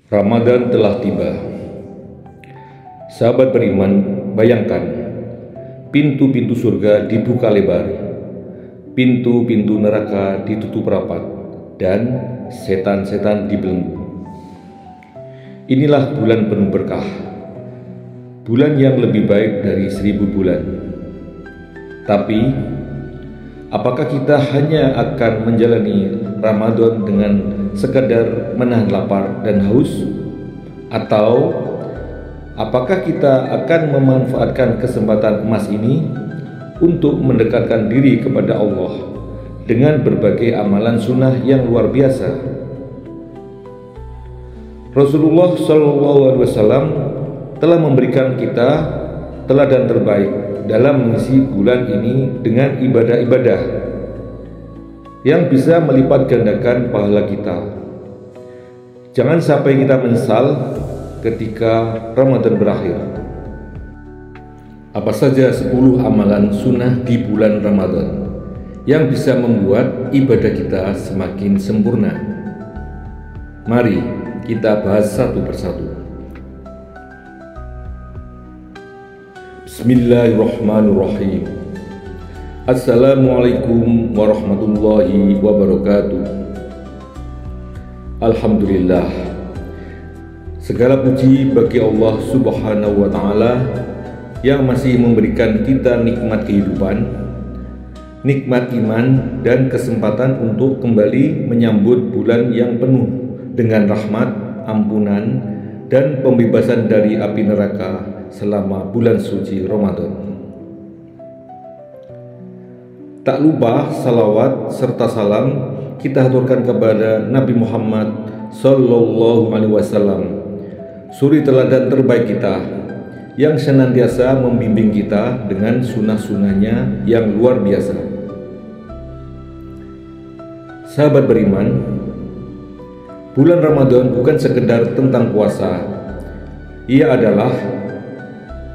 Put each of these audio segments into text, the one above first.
Ramadan telah tiba. Sahabat beriman, bayangkan pintu-pintu surga dibuka lebar, pintu-pintu neraka ditutup rapat, dan setan-setan dibelenggu. Inilah bulan penuh berkah, bulan yang lebih baik dari 1000 bulan. Tapi, apakah kita hanya akan menjalani Ramadan dengan sekadar menahan lapar dan haus? Atau apakah kita akan memanfaatkan kesempatan emas ini untuk mendekatkan diri kepada Allah dengan berbagai amalan sunnah yang luar biasa? Rasulullah SAW telah memberikan kita teladan terbaik dalam mengisi bulan ini dengan ibadah-ibadah yang bisa melipat gandakan pahala kita. Jangan sampai kita menyesal ketika Ramadan berakhir. Apa saja 10 amalan sunnah di bulan Ramadan yang bisa membuat ibadah kita semakin sempurna? Mari kita bahas satu persatu. Bismillahirrahmanirrahim. Assalamualaikum warahmatullahi wabarakatuh. Alhamdulillah, segala puji bagi Allah Subhanahu wa Ta'ala yang masih memberikan kita nikmat kehidupan, nikmat iman, dan kesempatan untuk kembali menyambut bulan yang penuh dengan rahmat, ampunan, dan pembebasan dari api neraka selama bulan suci Ramadan. Tak lupa salawat serta salam kita haturkan kepada Nabi Muhammad Sallallahu Alaihi Wasallam, suri teladan terbaik kita, yang senantiasa membimbing kita dengan sunnah-sunnahnya yang luar biasa. Sahabat beriman, bulan Ramadan bukan sekedar tentang puasa. Ia adalah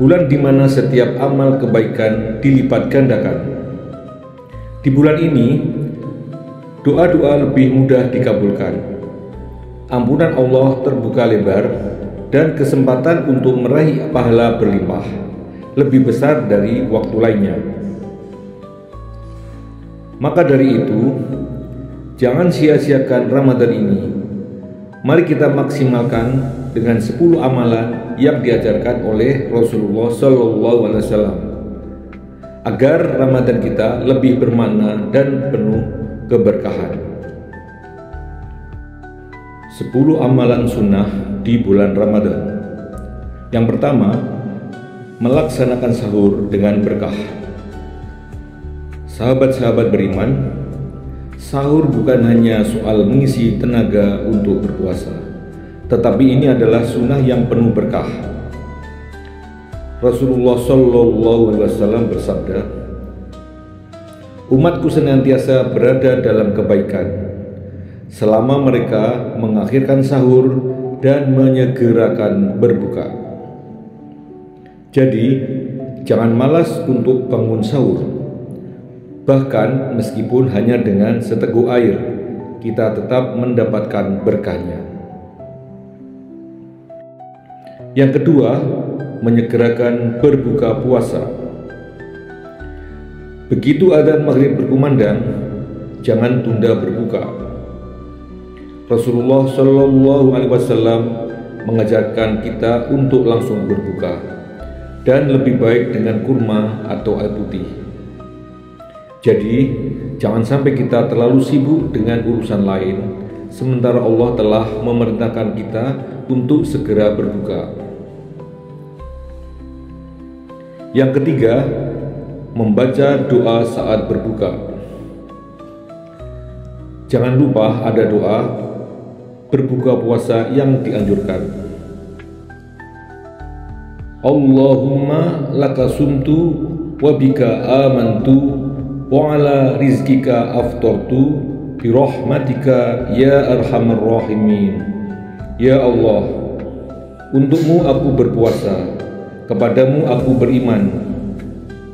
bulan di mana setiap amal kebaikan dilipat gandakan. Di bulan ini, doa-doa lebih mudah dikabulkan, ampunan Allah terbuka lebar, dan kesempatan untuk meraih pahala berlimpah lebih besar dari waktu lainnya. Maka dari itu, jangan sia-siakan Ramadan ini. Mari kita maksimalkan dengan 10 amalan yang diajarkan oleh Rasulullah SAW agar Ramadan kita lebih bermakna dan penuh keberkahan. 10 amalan sunnah di bulan Ramadan. Yang pertama, melaksanakan sahur dengan berkah. Sahabat-sahabat beriman, sahur bukan hanya soal mengisi tenaga untuk berpuasa, tetapi ini adalah sunnah yang penuh berkah. Rasulullah SAW bersabda, "Umatku senantiasa berada dalam kebaikan selama mereka mengakhirkan sahur dan menyegerakan berbuka." Jadi, jangan malas untuk bangun sahur. Bahkan meskipun hanya dengan seteguk air, kita tetap mendapatkan berkahnya. Yang kedua, menyegerakan berbuka puasa. Begitu adzan maghrib berkumandang, jangan tunda berbuka. Rasulullah SAW mengajarkan kita untuk langsung berbuka, dan lebih baik dengan kurma atau air putih. Jadi, jangan sampai kita terlalu sibuk dengan urusan lain, sementara Allah telah memerintahkan kita untuk segera berbuka. Yang ketiga, membaca doa saat berbuka. Jangan lupa ada doa berbuka puasa yang dianjurkan. Allahumma laka sumtu wa bika amantu wa ala rizkika aftartu bi rahmatika ya arhamar rahimin. Ya Allah, untukmu aku berpuasa, kepadamu aku beriman,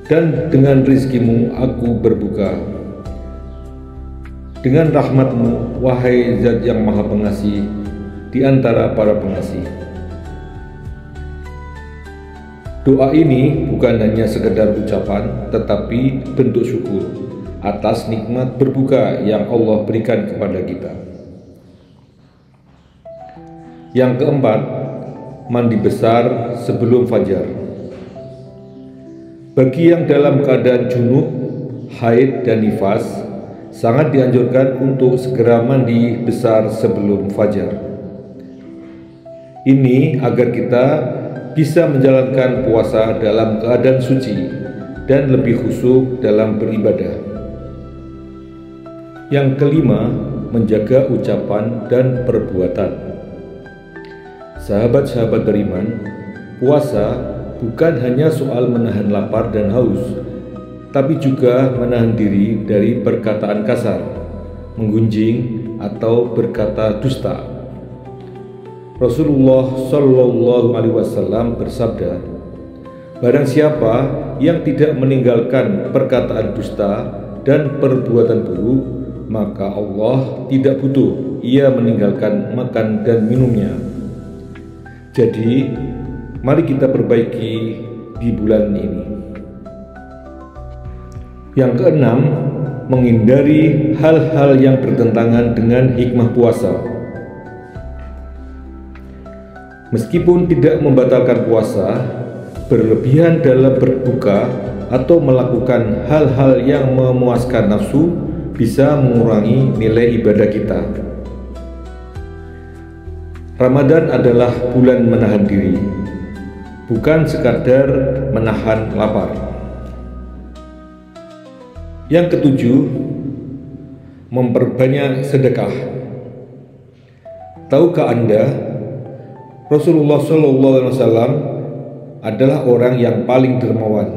dan dengan rizkimu aku berbuka. Dengan rahmatmu, wahai Zat yang Maha Pengasih, di antara para pengasih. Doa ini bukan hanya sekedar ucapan, tetapi bentuk syukur atas nikmat berbuka yang Allah berikan kepada kita. Yang keempat, mandi besar sebelum fajar. Bagi yang dalam keadaan junub, haid, dan nifas, sangat dianjurkan untuk segera mandi besar sebelum fajar. Ini agar kita bisa menjalankan puasa dalam keadaan suci dan lebih khusyuk dalam beribadah. Yang kelima, menjaga ucapan dan perbuatan. Sahabat-sahabat beriman, puasa bukan hanya soal menahan lapar dan haus, tapi juga menahan diri dari perkataan kasar, menggunjing, atau berkata dusta. Rasulullah Shallallahu Alaihi Wasallam bersabda, "Barang siapa yang tidak meninggalkan perkataan dusta dan perbuatan buruk, maka Allah tidak butuh ia meninggalkan makan dan minumnya." Jadi, mari kita perbaiki di bulan ini. Yang keenam, menghindari hal-hal yang bertentangan dengan hikmah puasa. Meskipun tidak membatalkan puasa, berlebihan dalam berbuka atau melakukan hal-hal yang memuaskan nafsu bisa mengurangi nilai ibadah kita. Ramadan adalah bulan menahan diri, bukan sekadar menahan lapar. Yang ketujuh, memperbanyak sedekah. Tahukah Anda, Rasulullah SAW adalah orang yang paling dermawan,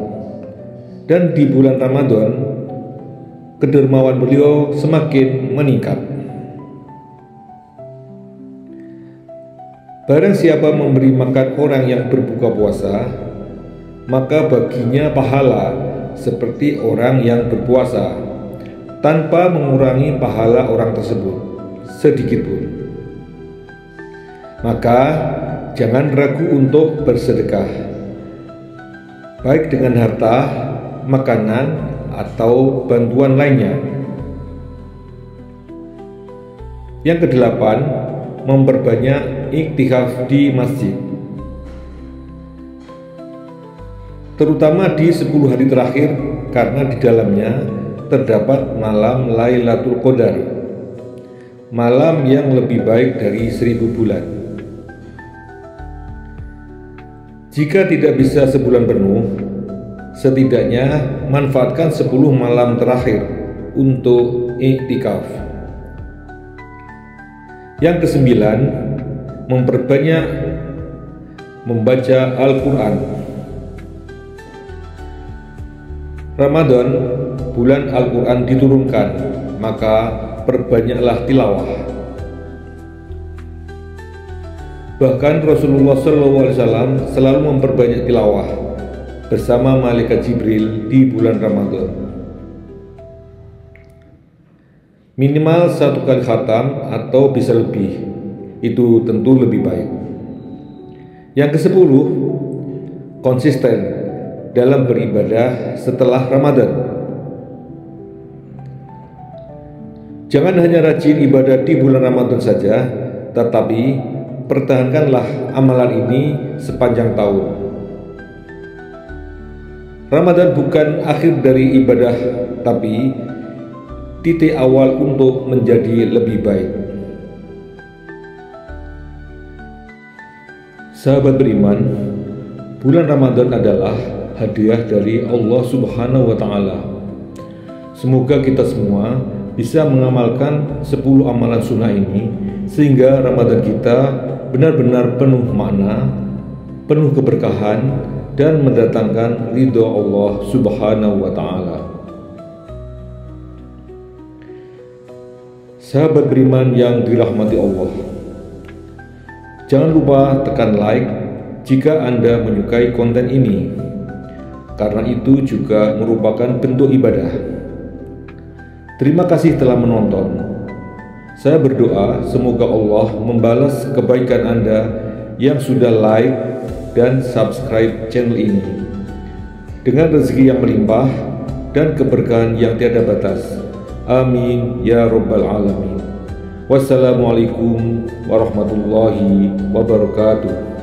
dan di bulan Ramadan kedermawan beliau semakin meningkat. Barang siapa memberi makan orang yang berbuka puasa, maka baginya pahala seperti orang yang berpuasa, tanpa mengurangi pahala orang tersebut sedikit pun. Maka jangan ragu untuk bersedekah, baik dengan harta, makanan, atau bantuan lainnya. Yang kedelapan, memperbanyak iktikaf di masjid, terutama di 10 hari terakhir, karena di dalamnya terdapat malam Lailatul Qadar, malam yang lebih baik dari 1000 bulan. Jika tidak bisa sebulan penuh, setidaknya manfaatkan 10 malam terakhir untuk iktikaf. Yang kesembilan, memperbanyak membaca Al-Quran. Ramadan, bulan Al-Quran diturunkan, maka perbanyaklah tilawah. Bahkan Rasulullah SAW selalu memperbanyak tilawah bersama malaikat Jibril di bulan Ramadan. Minimal 1 kali khatam atau bisa lebih, itu tentu lebih baik. Yang ke-10, konsisten dalam beribadah setelah Ramadan. Jangan hanya rajin ibadah di bulan Ramadan saja, tetapi pertahankanlah amalan ini sepanjang tahun. Ramadan bukan akhir dari ibadah, tapi titik awal untuk menjadi lebih baik. Sahabat beriman, bulan Ramadan adalah hadiah dari Allah Subhanahu wa Ta'ala. Semoga kita semua bisa mengamalkan 10 amalan sunnah ini, sehingga Ramadan kita benar-benar penuh makna, penuh keberkahan, dan mendatangkan ridho Allah Subhanahu wa Ta'ala. Sahabat beriman yang dirahmati Allah, jangan lupa tekan like jika Anda menyukai konten ini, karena itu juga merupakan bentuk ibadah. Terima kasih telah menonton. Saya berdoa semoga Allah membalas kebaikan Anda yang sudah like dan subscribe channel ini dengan rezeki yang melimpah dan keberkahan yang tiada batas. Amin ya rabbal alamin. Wassalamualaikum warahmatullahi wabarakatuh.